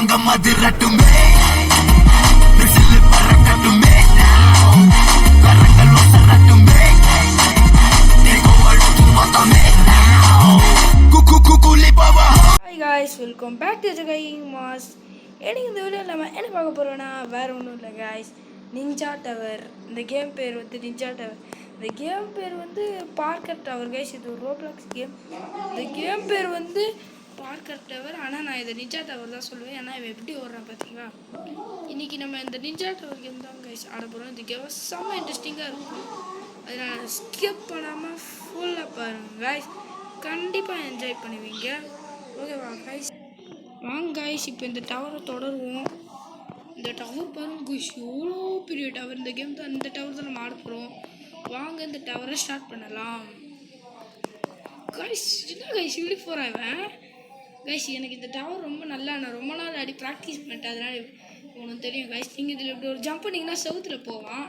தங்கம் அதிரட்டுமே whistle பறக்கட்டுமே கரங்கள் ஒசரட்டுமே மொத்தமே Hi guys, welcome back to the Gaming Mass. எனக்கு இந்த வீடியோவில் நம்ம என்ன பார்க்க போகிறோன்னா வேறு ஒன்றும் இல்லை guys. Ninja tower. இந்த கேம் பேர் வந்து நிஞ்சா டவர். இந்த கேம் பேர் வந்து பார்க்கர் டவர் guys. இது ஒரு ரோப்ளாக்ஸ் கேம். இந்த கேம் பேர் வந்து பார்க்கர் டவர். ஆனால் நான் இதை நிஞ்சா டவர் தான் சொல்லுவேன். ஏன்னா இவன் எப்படி ஓடுறான் பார்த்தீங்களா. இன்றைக்கி நம்ம இந்த நிஞ்சா டவர் கேம் தான் guys ஆட போகிறோம். இந்த கேம் செம்ம இன்ட்ரெஸ்டிங்காக இருக்கும். அதனால் ஸ்கிப் பண்ணாமல் ஃபுல்லாக பாருங்கள் guys. கண்டிப்பாக என்ஜாய் பண்ணுவீங்க. ஓகேவா கைஸ், வாங்க கைஸ் இப்போ இந்த டவரை தொடருவோம். இந்த டவர் பாருங்க கைஸ், எவ்வளோ பெரிய டவர். இந்த கேம் தான், இந்த டவர் தான் நம்ம ஆட போகிறோம். வாங்க இந்த டவரை ஸ்டார்ட் பண்ணலாம் கைஸ். என்ன கைஸ் இப்படி போகிறேன் கைஸ். எனக்கு இந்த டவர் ரொம்ப நல்லா, நான் ரொம்ப நாள் அடி ப்ராக்டிஸ் பண்ணிட்டேன். அதனால் உனக்கு தெரியும் கைஸ். நீங்கள் இதில் இப்படி ஒரு ஜம்ப் பண்ணிங்கன்னா செவுத்தில் போவான்.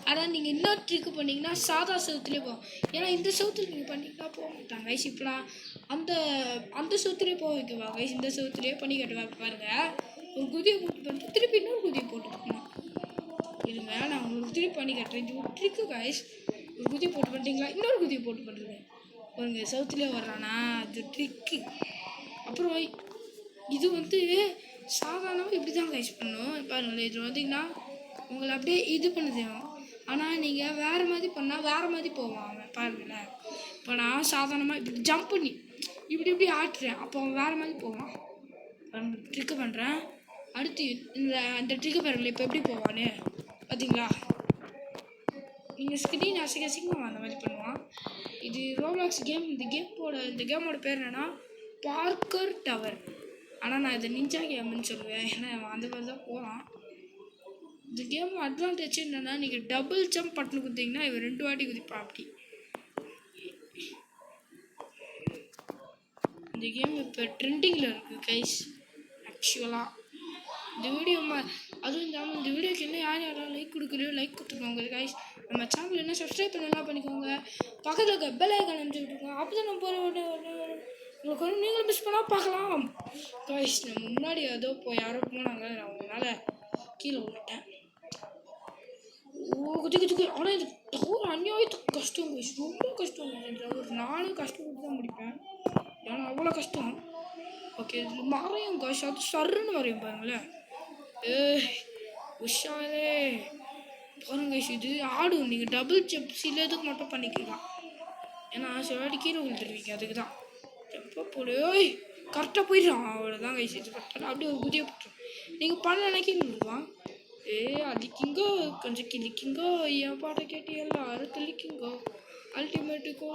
ஆனால் நீங்கள் இன்னொரு ட்ரிக்கு பண்ணிங்கன்னா சாதா செவுத்துலேயே போவோம். ஏன்னா இந்த செவுத்தில் நீங்கள் பண்ணிங்கன்னா போக மாட்டாங்க கைஸ். இப்போ நான் அந்த செவுத்துலேயே போக வைக்குவா கைஸ். இந்த செவுத்துலேயே பண்ணி கட்டுவா. பாருங்கள், ஒரு குதியை போட்டு பண்ணிட்டு திருப்பி இன்னொரு குதியை போட்டுக்கணும். இருங்க, நான் உங்களுக்கு திருப்பி பண்ணி கட்டுறேன். இது ஒரு ட்ரிக்கு கைஸ். ஒரு குதியை போட்டு பண்ணிட்டீங்களா, இன்னொரு குதியை போட்டு பண்ணுறேன். பாருங்க, செவுத்துலேயே வர்றானா, அது ட்ரிக்கு. அப்புறம் இது வந்து சாதாரணமாக இப்படி தான் கைஸ் பண்ணும். பாருங்கள், இது வந்தீங்கன்னா உங்களை அப்படியே இது பண்ண தேவை. ஆனால் நீங்கள் வேறு மாதிரி பண்ணால் வேறு மாதிரி போவாங்க. பாருங்களேன், இப்போ நான் சாதாரணமாக இப்படி ஜம்ப் பண்ணி இப்படி ஆட்டுறேன். அப்போ அவன் வேறு மாதிரி போவான். ட்ரிக்கு பண்ணுறேன். அடுத்து இந்த ட்ரிக்கு பாருங்களேன், இப்போ எப்படி போவான்னு பார்த்தீங்களா. நீங்கள் ஸ்க்ரீன் அசிங்கமாக அந்த மாதிரி பண்ணுவான். இது ரோப்ளாக்ஸ் கேம். இந்த கேமோட பேர் என்னென்னா பார்க்கர் டவர். ஆனால் நான் இதை நிஞ்சா கேம்னு சொல்லுவேன். ஏன்னா அந்த மாதிரி தான் போகிறான். இந்த கேம் அட்வான்டேஜ் என்னென்னா, நீங்கள் டபுள் ஜம்ப் பட்டன் கொடுத்தீங்கன்னா இவன் 2 வாட்டி குதிப்பான். அப்படி இந்த கேம் இப்போ ட்ரெண்டிங்கில் இருக்குது கைஸ். ஆக்சுவலாக இந்த வீடியோ அதுவும் இல்லாமல் இந்த வீடியோக்கு என்ன யாரும் லைக் கொடுக்கலையோ லைக் கொடுத்துருக்கோங்க கைஸ். நம்ம சேனல் என்ன சப்ஸ்கிரைப் பண்ணலாம் பண்ணிக்கோங்க. பக்கத்தில் இருக்க பெல் ஐக்கான் அனுப்பிச்சு விட்டுருக்கோங்க. அப்போ தான் நம்ம உங்களுக்கு வந்து நீங்களும் மிஸ் பண்ணால் பார்க்கலாம் கைஸ். நம்ம முன்னாடி ஏதோ யாரோ போனாங்க, நான் அவங்களால கீழே விட்டேன். குதிக்கு. ஆனால் இது டவர் அநியாயத்துக்கு கஷ்டம் கைஸ், ரொம்ப கஷ்டம். டவர் நானும் கஷ்டப்பட்டு தான் முடிப்பேன். ஏன்னா அவ்வளோ கஷ்டம். ஓகே, இது மறையும் கைஸ், அது சருன்னு வரையும் பாருங்களேன். உஷாரே பாருங்க கைஸ். இது ஆடும். நீங்கள் டபுள் ஜம்ப் சில இதுக்கு மட்டும் பண்ணிக்கலாம். ஏன்னா சில வாட்டி கீழே விழுந்துருவீங்க. அதுக்கு தான் எப்போ போடு கரெக்டாக போயிடுறான். அவ்வளோதான் கைஸ். இது கரெக்டாக அப்படியே ஒரு குதியை போட்டுரும். நீங்கள் பண்ண கீழே விழுவான். அடிக்கிங்கோ கொஞ்சம் கிளிக்கிங்கோ, என் பாட்டை கேட்டு எல்லாரும் கிளிக்கிங்கோ, அல்டிமேட்டுக்கோ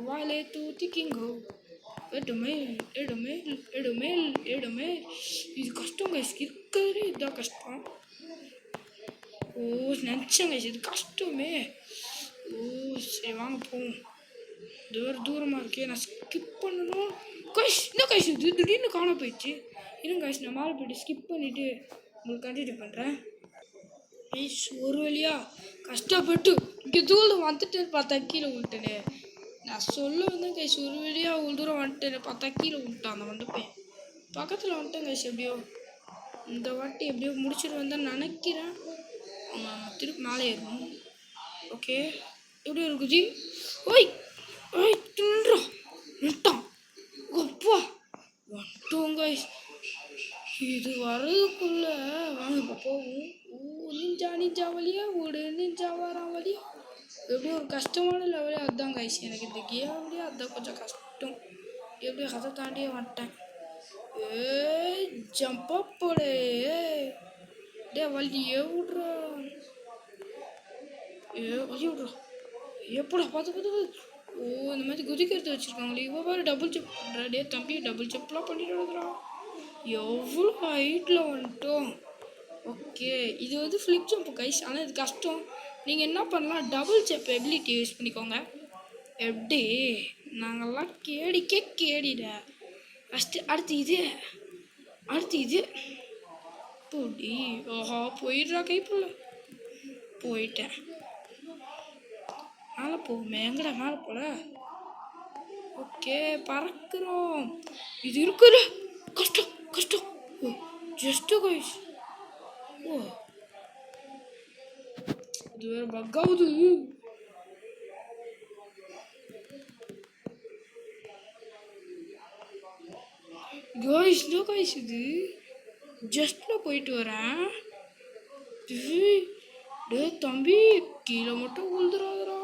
வாயிலே தூத்திக்கிங்கோ, எடுமே. இது கஷ்டம் கைஸ், இருக்கிறதே இதுதான் கஷ்டம். நினச்சேன் கைஸ் இது கஷ்டமே. சரி வாங்க போவோம். இது வேறு தூரமாக இருக்கே, நான் ஸ்கிப் பண்ணணும் கைஸ். என்ன கைஸ் இது திடீர்னு காண போயிடுச்சு. இன்னும் கைஸ் நான் மேலே போய்ட்டு ஸ்கிப் பண்ணிவிட்டு உங்களுக்கு கண்டினியூ பண்ணுறேன் கைஸ். ஒரு வழியாக கஷ்டப்பட்டு இங்கே தூரம் வந்துட்டேன்னு பார்த்தா கீழே விட்டேனே. நான் சொல்ல வந்தேன் கைஸ், ஒரு வழியாக ஒரு தூரம் வந்துட்டேன்னு பார்த்தா கீழே விட்டான். அந்த வந்து போய் பக்கத்தில் வந்துட்டேன் கைஸ். எப்படியோ இந்த வாட்டி எப்படியோ முடிச்சுட்டு வந்தேன் நினைக்கிறேன். திருப்பி மேலே ஏறணும். ஓகே, எப்படி ஒரு குதி. தின்றான் விட்டான். அப்பா வந்துட்டோம் கைஸ். இது வர்றதுக்குள்ள வாங்க இப்போ போகும். நிஞ்சா வழியா ஓடு, நிஞ்சா வரான் வழியா. எப்படியும் ஒரு கஷ்டமான லெவலே அதுதான் கைஸ். எனக்கு இந்த கேம்லேயே அதுதான் கொஞ்சம் கஷ்டம். எப்படியும் அதை தாண்டியே வந்துட்டேன். ஜம்பா போடு வழியே விட்றா. வழி விட்றா எப்படா பார்த்து. இந்த மாதிரி குதிக்கிறது வச்சுருக்காங்களே. இவ்வளோ பாரு டபுள் ஜம்ப் பண்ணுறா. தம்பி டபுள் ஜம்ப்லாம் பண்ணிட்டு வந்துடுறான். எவ்வளோ ஹைட்டில் வந்துட்டோம். ஓகே, இது வந்து ஃப்ளிப் ஜம்ப் கைஸ். ஆனால் இது கஷ்டம். நீங்கள் என்ன பண்ணலாம், டபுள் ஜம்ப் எபிலிட்டி யூஸ் பண்ணிக்கோங்க. எப்படி நாங்கள்லாம் கேடிட ஃபஸ்ட்டு. அடுத்து இது போடி. ஓஹா போயிடுறா கைப்புள்ள. போயிட்டேன். மேலே போகுமே, எங்கடா மேலே போல. ஓகே பறக்கிறோம். இது இருக்குது கஷ்டம். கஷ்டம். ஓ ஜஸ்ட் கைஸ். ஓ இது வேற பக் ஆகுது. கைஸ் இதோ கைஸ் இது ஜஸ்ட்ல போயிட்டு வரேன். டே தம்பி கீழே மட்டும் உழுதுறாதரா,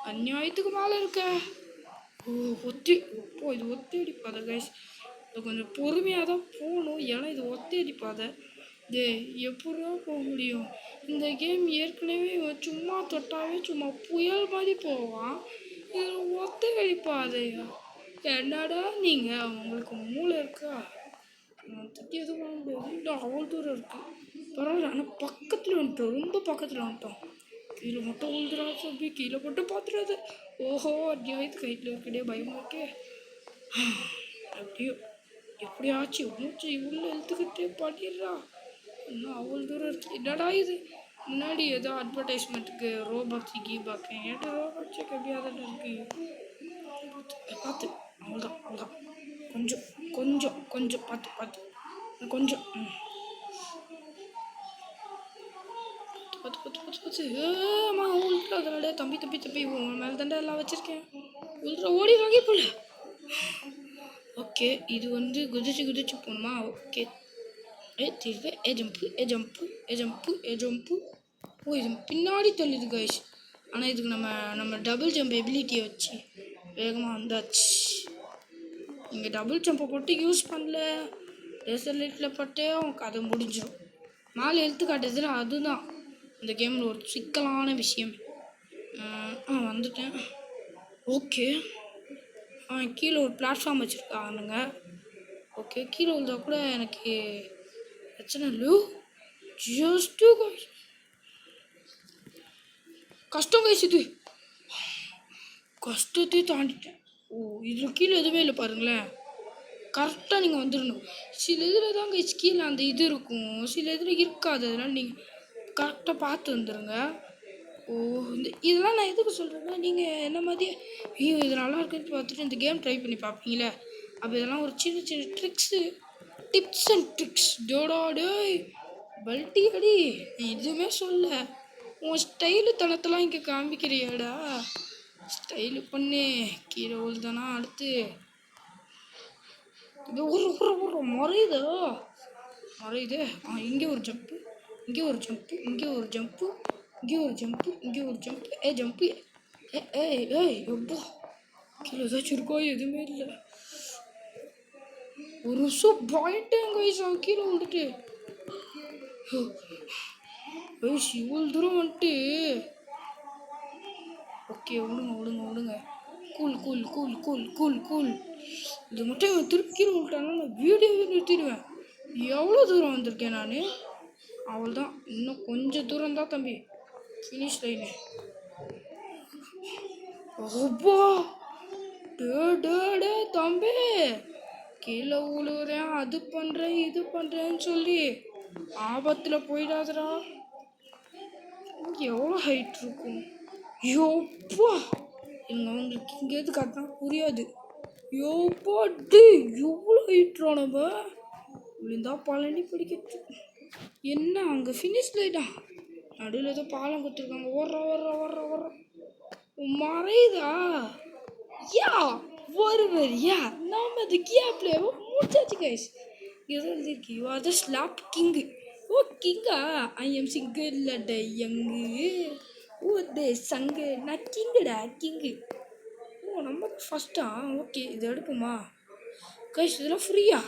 அநியாயத்துக்கு மேலே இருக்க. ஓ ஒத்தி ஓ இது ஒத்தி அடிப்பாத கைஸ். இது கொஞ்சம் பொறுமையாக தான் போகணும், ஏன்னா இது ஒத்தி அடிப்பாத. டே எப்படியா போக முடியும்? இந்த கேம் ஏற்கனவே சும்மா தொட்டாவே சும்மா புயல் மாதிரி போவான், இதில் ஒத்தி அடிப்பாதையா. என்னடா நீங்கள் உங்களுக்கு மூளை இருக்கா? தட்டி எதுவும் பண்ண முடியாது. இல்லை அவ்வளோ தூரம் இருக்குது, பரவாயில்ல. ஆனால் பக்கத்தில் வந்துட்டோம், ரொம்ப பக்கத்தில் வந்துட்டோம். கீழே மட்டும் உழுதுரா தம்பி, கீழே மட்டும் பார்த்துடாது. ஓஹோ அநியாயத்து கைட்டில் இருக்கடே, பயமாக இருக்கே. எப்படியோ எப்படியாச்சும் மூச்சு உள்ள எழுத்துக்கிட்டே பண்ணிடுறா. இன்னும் அவ்வளோ தூரம் இருக்கு. என்னடா இது முன்னாடி ஏதோ அட்வர்டைஸ்மெண்ட்டுக்கு ரோபாக்ஸி கீபாக்கு, ஏன்டா ரோபாக்ஸுக்கு எப்படியாவது இருக்கு பார்த்து. அவ்வளோதான் அவ்வளோதான், கொஞ்சம் கொஞ்சம் கொஞ்சம் பார்த்து பார்த்து கொஞ்சம் ஆமா உள்ள அதனால தம்பி தம்பி தம்பி உன் மேலே தாண்டா எல்லாம் வச்சிருக்கேன். உள்ள ஓடிடுறாங்க போல. ஓகே இது வந்து குதிச்சு குதிச்சு போகணுமா? ஓகே திருப்பி ஏ ஜம்ப்பு ஏ ஜம்ப்பு ஏ ஜம்ப்பு ஏ ஜம்ப்பு. ஓ இது பின்னாடி தள்ளுது கைஸ். ஆனால் இதுக்கு நம்ம டபுள் ஜம்ப் எபிலிட்டியை வச்சு வேகமாக வந்தாச்சு. இங்கே டபுள் ஜம்பை போட்டு யூஸ் பண்ணல, லேசர் லைட்டில் பட்டே அவன் கதை முடிஞ்சிடும். மேலே எழுத்து காட்டுறதுல அதுதான் இந்த கேமில் ஒரு சிக்கலான விஷயம். வந்துட்டேன். ஓகே கீழே ஒரு பிளாட்ஃபார்ம் வச்சுருக்கானுங்க. ஓகே கீழே விழுந்தா கூட எனக்கு பிரச்சனை இல்லை. ஜஸ்ட்டு கஷ்டம் கைஸ், இது கஷ்டத்தை தாண்டிட்டேன். ஓ இதில் கீழே எதுவுமே இல்லை பாருங்களேன். கரெக்டாக நீங்கள் வந்துடணும். சில இதில் தான் கைஸ் கீழே அந்த இது இருக்கும், சில இதில் இருக்காது. அதனால் நீங்கள் கரெக்டாக பார்த்து வந்துடுங்க. ஓ இதெல்லாம் நான் எதுக்கு சொல்கிறேன்னா, நீங்கள் என்ன மாதிரி ஐயோ இது நல்லா இருக்குன்னு பார்த்துட்டு இந்த கேம் ட்ரை பண்ணி பார்ப்பீங்களே, அப்போ இதெல்லாம் ஒரு சின்ன சின்ன ட்ரிக்ஸு, டிப்ஸ் அண்ட் ட்ரிக்ஸ். டோடாடே பல்ட்டி அடி, எதுவுமே சொல்ல. உன் ஸ்டைலு தனத்தெல்லாம் இங்கே காமிக்கிறியாடா, ஸ்டைலு பண்ணு. கீழே உழுதானா அடுத்து இது ஒரு மறையுதா மறையுது. இங்கே ஒரு ஜம்ப்பு, இங்கே ஒரு ஜம்ப்பு, இங்கே ஒரு ஜம்ப்பு, இங்கே ஒரு ஜம்ப்பு, இங்கே ஒரு ஜம்ப்பு. ஏ ஜம்ப்பு ஏய் ஏய் எப்பா கீழே ஏதாச்சும் இருக்கோ? எதுவுமே இல்லை. ஒரு பாயிண்ட்டேங்க வயசா கீழே வந்துட்டு வயசு இவ்வளோ தூரம் வந்துட்டு. ஓகே விடுங்க விடுங்க விடுங்க, cool cool cool cool cool cool. இது மட்டும் திருப்பி கீழே விட்டானா நான் வீடியோவே நிறுத்திடுவேன். எவ்வளோ தூரம் வந்திருக்கேன் நான்? அவள்தான், இன்னும் கொஞ்சம் தூரம் தான் தம்பி, ஃபினிஷ் லைனு. ஓப்பா டே தம்பி, கீழே உழுவுறேன், அது பண்ணுறேன் இது பண்ணுறேன்னு சொல்லி ஆபத்தில் போயிடாதடா. எவ்வளோ ஹைட் இருக்கும்? யோப்பா எங்க அவங்களுக்கு இங்கேருந்து காட்டினா புரியாது. யோப்பா டி எவ்வளோ ஹைட்ரா, நம்ம விழுந்தா பழனி படிக்கிறது. என்ன அங்கே ஃபினிஷ் லைட்டா நடுவில் ஏதோ பாலம் கொடுத்துருக்காங்க. ஓடுற மறையுதா யா ஒருவர் யா நாம அது கேப்ல முடிச்சாச்சு கைஸ். ஏதோ எழுதிருக்கு you are the slap king. ஓ கிங்கா? ஐ எம் சிங்கிள் லட யங்கு. ஓ தே சங்கு நான் கிங்குடா கிங்கு. ஓ நம்ம ஃபஸ்ட்டா? ஓகே இதை எடுப்போமா கைஸ்? இதெல்லாம் ஃப்ரீயா?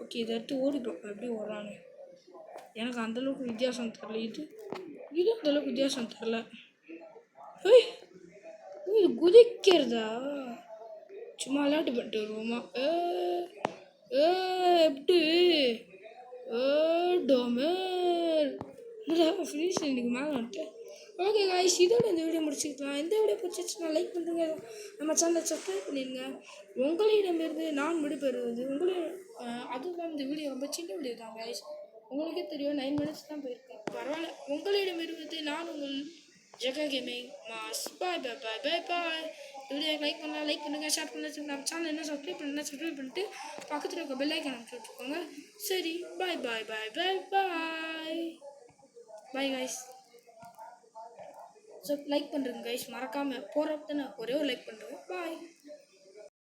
ஓகே இதை எடுத்து ஓடிப்போம். எப்படி ஓடுறான்னு எனக்கு அந்தளவுக்கு வித்தியாசம் தெரில. இது அந்தளவுக்கு வித்தியாசம் தெரில. ஏய் இது குதிக்கிறதா? சும்மா விளையாட்டு பண்ணிட்டு வருவோமா? எப்படி டோமர் ஃபினிஷ் எனக்கு மேலே வந்துட்டு. ஓகே காய்ஸ் இதோட இந்த வீடியோ முடிச்சுக்கலாம். இந்த வீடியோ பிடிச்சிச்சுன்னா லைக் பண்ணுங்க, நம்ம சேனலை சப்ஸ்கிரைப் பண்ணிடுங்க. உங்களிடமிருந்து நான் விடுபெறுவது அதுவும் இந்த வீடியோ ரொம்ப சின்ன வீடியோ தான் காய்ஸ், உங்களுக்கே தெரியும் 9 minutes தான் போயிருக்கு. பரவாயில்ல. உங்களிடமிருந்து நான் உங்கள் ஜெகா கேமிங் மாஸ். பாய் பாய் பாய் பாய் பாய். வீடியோ லைக் பண்ணலாம், லைக் பண்ணுங்கள், ஷேர் பண்ணுங்கள். நம்ம சேனல் என்ன சப்ஸ்கிரைப் பண்ணலாம், சப்ஸ்கிரைப் பண்ணிட்டு பக்கத்தில் இருக்க பெல் ஐக்கான் அமைச்சு விட்டுக்கோங்க. சரி, பாய் பாய் பாய் பாய் பாய் பாய் கைஸ். ஸோ லைக் பண்ணுறேங்க கைஸ், மறக்காமல் போகிறப்ப ஒரே ஒரு லைக் பண்ணுறேன். பாய்.